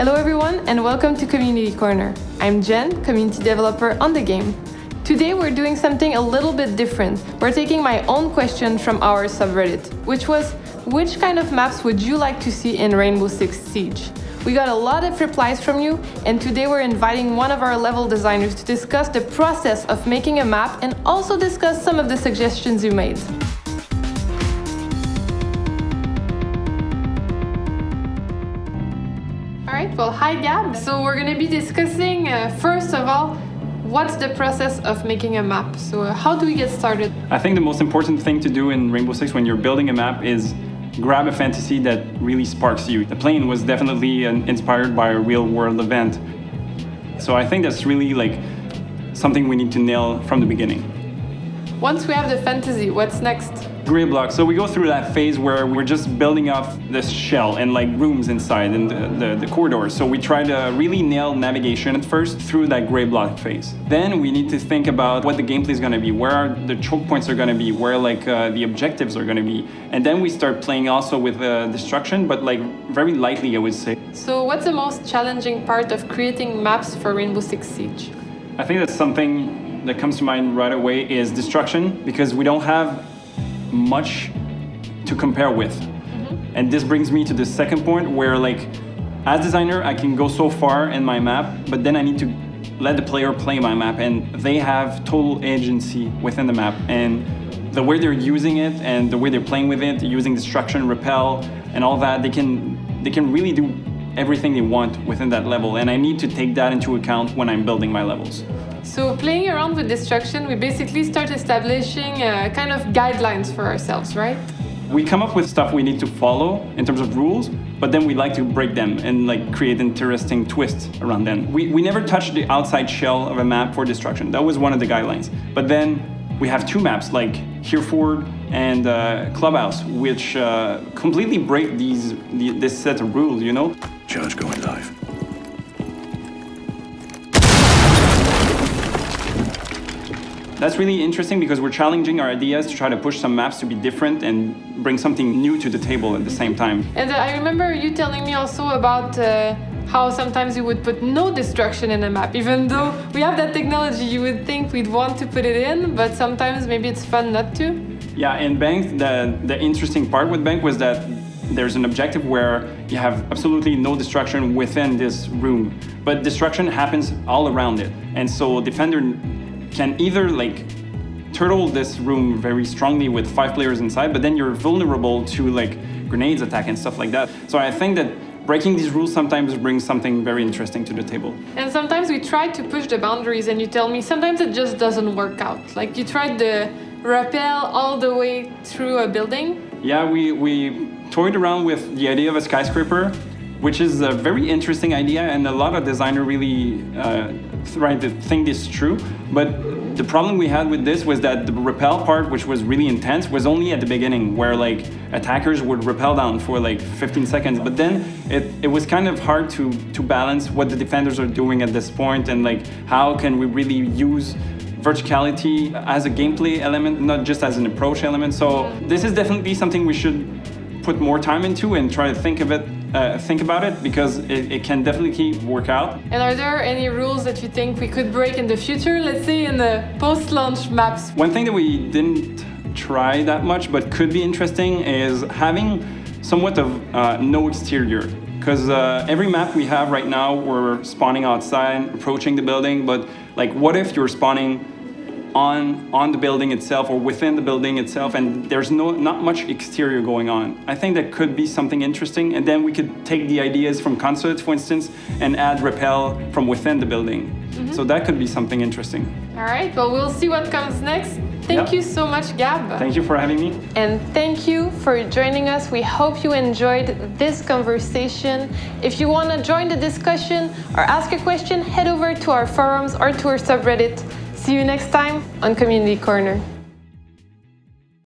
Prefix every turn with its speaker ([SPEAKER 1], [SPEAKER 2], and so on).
[SPEAKER 1] Hello everyone and welcome to Community Corner. I'm Jen, community developer on the game. Today we're doing something a little bit different. We're taking my own question from our subreddit, which was, which kind of maps would you like to see in Rainbow Six Siege? We got a lot of replies from you, and today we're inviting one of our level designers to discuss the process of making a map and also discuss some of the suggestions you made. Alright, well, hi Gab. So we're going to be discussing, first of all, what's the process of making a map? So how do we get started?
[SPEAKER 2] I think the most important thing to do in Rainbow Six when you're building a map is grab a fantasy that really sparks you. The plane was definitely inspired by a real world event. So I think that's really something we need to nail from the beginning.
[SPEAKER 1] Once we have the fantasy, what's next?
[SPEAKER 2] Grid block. So we go through that phase where we're just building up this shell and rooms inside and the corridors. So we try to really nail navigation at first through that gray block phase. Then we need to think about what the gameplay is going to be, where the choke points are going to be, where the objectives are going to be. And then we start playing also with destruction, but very lightly, I would say.
[SPEAKER 1] So what's the most challenging part of creating maps for Rainbow Six Siege?
[SPEAKER 2] I think that's something that comes to mind right away is destruction, because we don't have much to compare with. Mm-hmm. And this brings me to the second point where as designer I can go so far in my map, but then I need to let the player play my map and they have total agency within the map, and the way they're using it and the way they're playing with it, using destruction, repel and all that, they can really do everything they want within that level, and I need to take that into account when I'm building my levels.
[SPEAKER 1] So playing around with destruction, we basically start establishing kind of guidelines for ourselves, right?
[SPEAKER 2] We come up with stuff we need to follow in terms of rules, but then we like to break them and create interesting twists around them. We never touch the outside shell of a map for destruction. That was one of the guidelines. But then we have two maps like Hereford and Clubhouse, which completely break this set of rules, you know?
[SPEAKER 3] Charge going live.
[SPEAKER 2] That's really interesting because we're challenging our ideas to try to push some maps to be different and bring something new to the table at the same time.
[SPEAKER 1] And I remember you telling me also about how sometimes you would put no destruction in a map. Even though we have that technology, you would think we'd want to put it in, but sometimes maybe it's fun not to.
[SPEAKER 2] Yeah, in Bank, the interesting part with Bank was that there's an objective where you have absolutely no destruction within this room, but destruction happens all around it. And so Defender can either turtle this room very strongly with 5 players inside, but then you're vulnerable to grenades attack and stuff like that. So I think that breaking these rules sometimes brings something very interesting to the table.
[SPEAKER 1] And sometimes we try to push the boundaries and you tell me sometimes it just doesn't work out. You tried the rappel all the way through a building. Yeah,
[SPEAKER 2] we toyed around with the idea of a skyscraper, which is a very interesting idea, and a lot of designers really tried to think this through. But the problem we had with this was that the repel part, which was really intense, was only at the beginning, where attackers would repel down for 15 seconds. But then it was kind of hard to balance what the defenders are doing at this point, and how can we really use verticality as a gameplay element, not just as an approach element. So this is definitely something we should put more time into and try to think about it, because it can definitely work out.
[SPEAKER 1] And are there any rules that you think we could break in the future, let's say in the post-launch maps?
[SPEAKER 2] One thing that we didn't try that much but could be interesting is having somewhat of no exterior. Because every map we have right now, we're spawning outside, approaching the building, but what if you're spawning on the building itself or within the building itself, and there's not much exterior going on? I think that could be something interesting, and then we could take the ideas from concerts, for instance, and add repel from within the building. Mm-hmm. So that could be something interesting. All
[SPEAKER 1] right, well, we'll see what comes next. Thank you so much, Gab.
[SPEAKER 2] Thank you for having me.
[SPEAKER 1] And thank you for joining us. We hope you enjoyed this conversation. If you want to join the discussion or ask a question, head over to our forums or to our subreddit. See you next time on Community Corner.